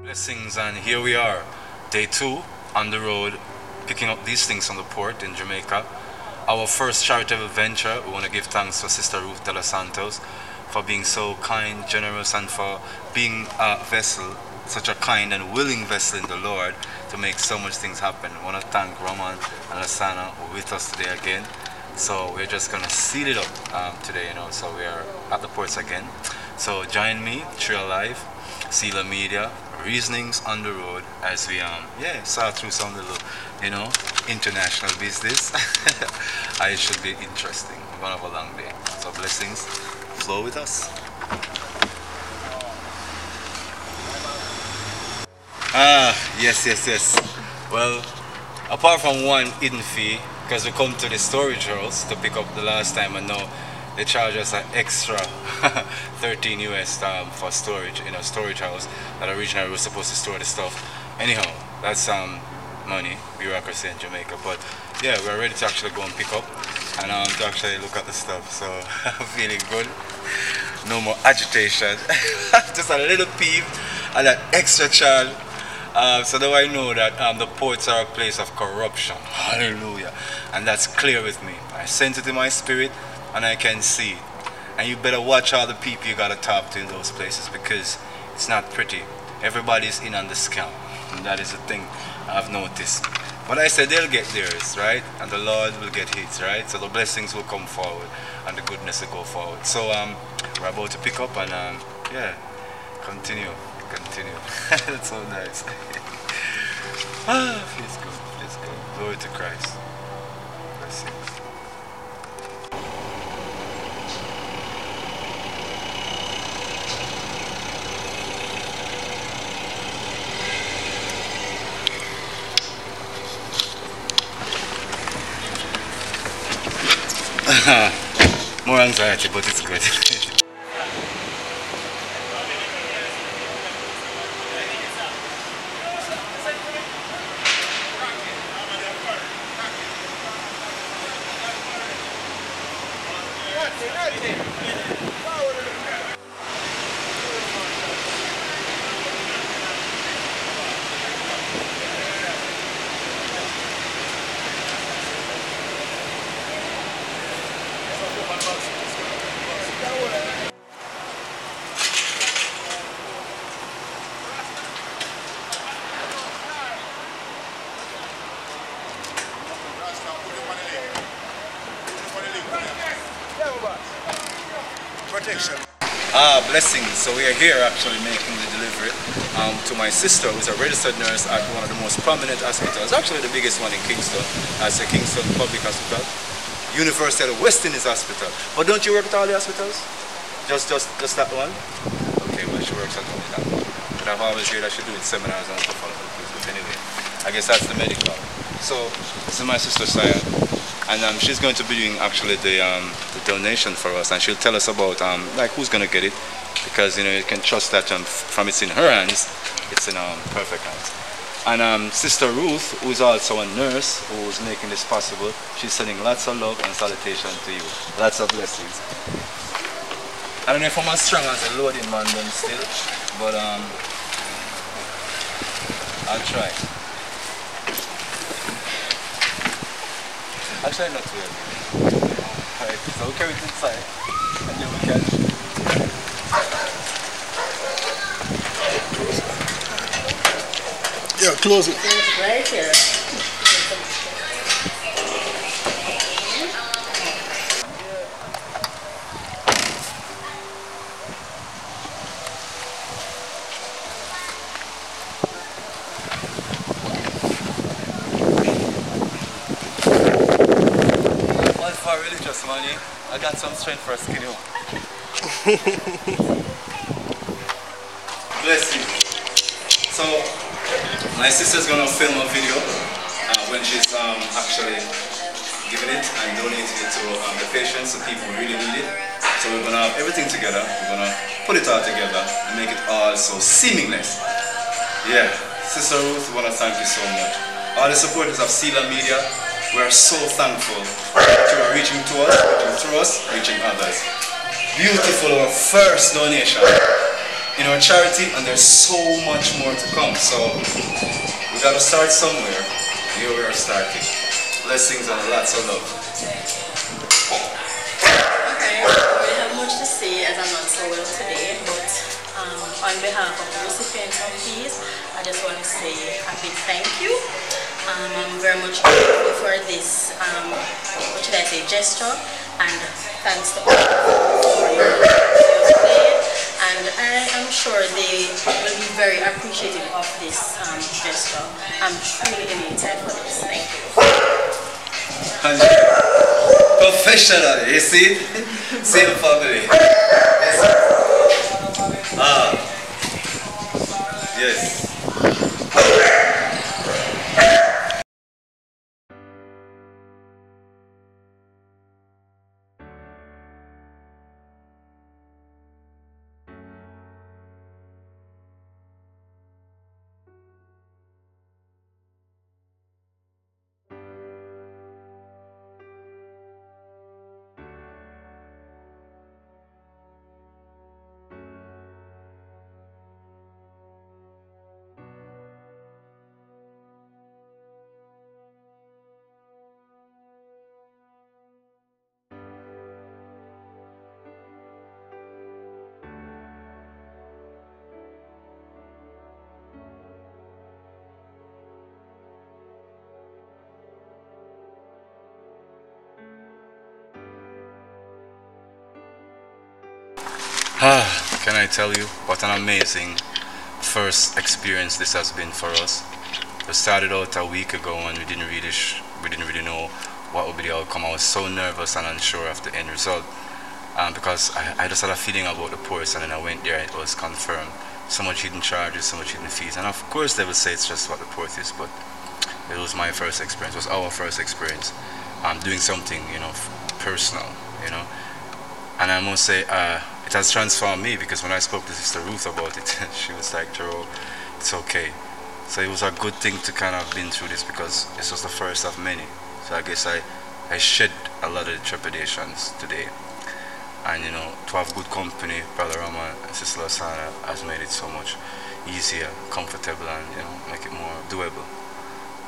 Blessings, and here we are, day 2 on the road, picking up these things from the port in Jamaica. Our first charitable venture. We want to give thanks to Sister Ruth de los Santos for being so kind, generous, and for being a vessel, such a kind and willing vessel in the Lord to make so much things happen. I want to thank Roman and Lasana who are with us today again. So we're just going to seal it up today, so we are at the ports again. So join me, Tree Alive, Seala Media, Reasonings on the Road, as we saw through some little international business. It should be interesting. We're gonna have a long day, so blessings flow with us. Yes. Well, apart from one hidden fee, because we come to the storage house to pick up the last time, and now they charge us an extra 13 US for storage in a storage house that originally we were supposed to store the stuff. Anyhow, that's money, bureaucracy in Jamaica. But yeah, we're ready to actually go and pick up and to actually look at the stuff. So I'm feeling good. No more agitation. Just a little peeve and an extra charge. So now I know that the ports are a place of corruption. Hallelujah. And that's clear with me. I sense it in my spirit and I can see it. And you better watch all the people you gotta talk to in those places, because it's not pretty. Everybody's in on the scam. And that is the thing I've noticed. But I said they'll get theirs, right? And the Lord will get his, right? So the blessings will come forward and the goodness will go forward. So we're about to pick up and continue. That's so nice. Feels good. Glory to Christ. Blessings. More anxiety, but it's good. Blessings. So we are here actually making the delivery to my sister, who's a registered nurse at one of the most prominent hospitals, actually the biggest one in Kingston, as the Kingston Public Hospital, University of the West Indies Hospital. But don't you work at all the hospitals? Just that one? Okay, well she works at only that one. But I've always heard that she doing seminars and stuff all over the place. But anyway, I guess that's the medical. So this is my sister Seala, and she's going to be doing actually the donation for us, and she'll tell us about like who's going to get it, because you can trust that from it's in her hands, it's in perfect hands. And Sister Ruth, who is also a nurse who's making this possible, she's sending lots of love and salutation to you. Lots of blessings. I don't know if I'm as strong as a loading man then still, but I'll try. Actually, not too heavy. Alright, so we'll carry it inside, and then we can. Yeah, close it. It's right here. For religious money, I got some strength for a skinny one. Bless you. So, my sister's gonna film a video when she's actually giving it and donating it to the patients, the people who really need it. So we're gonna have everything together. We're gonna put it all together and make it all so seamless. Yeah, Sister Ruth, we wanna thank you so much. All the supporters of Seala Media, we are so thankful that you are reaching to us, reaching through us, reaching others. Beautiful, our first donation. in our charity, and there's so much more to come. So we got to start somewhere. Here we are starting. Blessings and lots of love. Okay, I don't really have much to say as I'm not so well today, but on behalf of the recipients of these, I just want to say a big thank you. I'm very much grateful for this, what should I say, gesture, and thanks to all for your today. And I am sure they will be very appreciative of this gesture. I'm truly elated for this. Thank you. Professional, you see? Same family. Yes. Yes. Can I tell you what an amazing first experience this has been for us? We started out a week ago and we didn't really know what would be the outcome. I was so nervous and unsure of the end result because I just had a feeling about the poorest, and then I went there and it was confirmed. So much hidden charges, so much hidden fees, and of course they will say it's just what the poorest is, but it was my first experience. It was our first experience doing something, personal, and I must say it has transformed me, because when I spoke to Sister Ruth about it, she was like, Jerome, it's okay. So it was a good thing to kind of been through this, because this was the first of many. So I guess I shed a lot of the trepidations today. And to have good company, Brother Rama and Sister Lasana, has made it so much easier, comfortable, and make it more doable.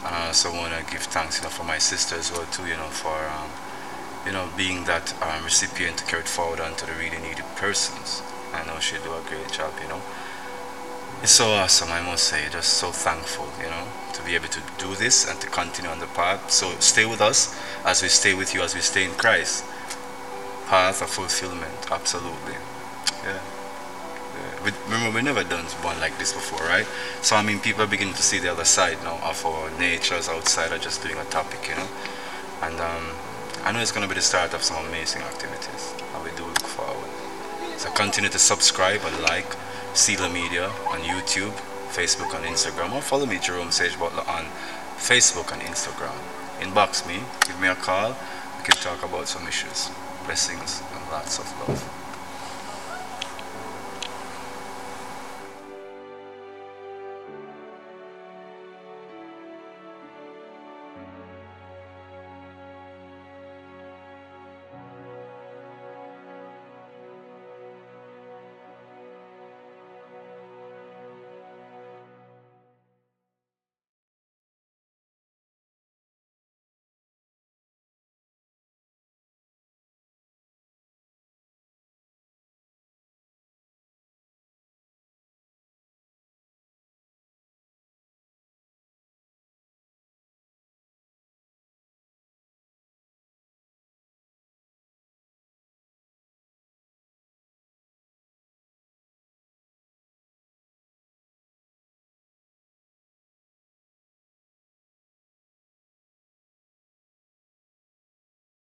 And I also want to give thanks for my sister as well too, for being that recipient to carry it forward onto the really needy persons. I know she do a great job, It's so awesome, I must say, just so thankful, to be able to do this and to continue on the path. So stay with us as we stay with you, as we stay in Christ. Path of fulfillment, absolutely. Yeah. Remember, we never done one like this before, right? So I mean, people are beginning to see the other side now of our natures outside of just doing a topic, And I know it's going to be the start of some amazing activities, and we do look forward. So continue to subscribe and like Seala Media on YouTube, Facebook and Instagram, or follow me, Jerome Sage Butler, on Facebook and Instagram. Inbox me, give me a call, we can talk about some issues. Blessings and lots of love.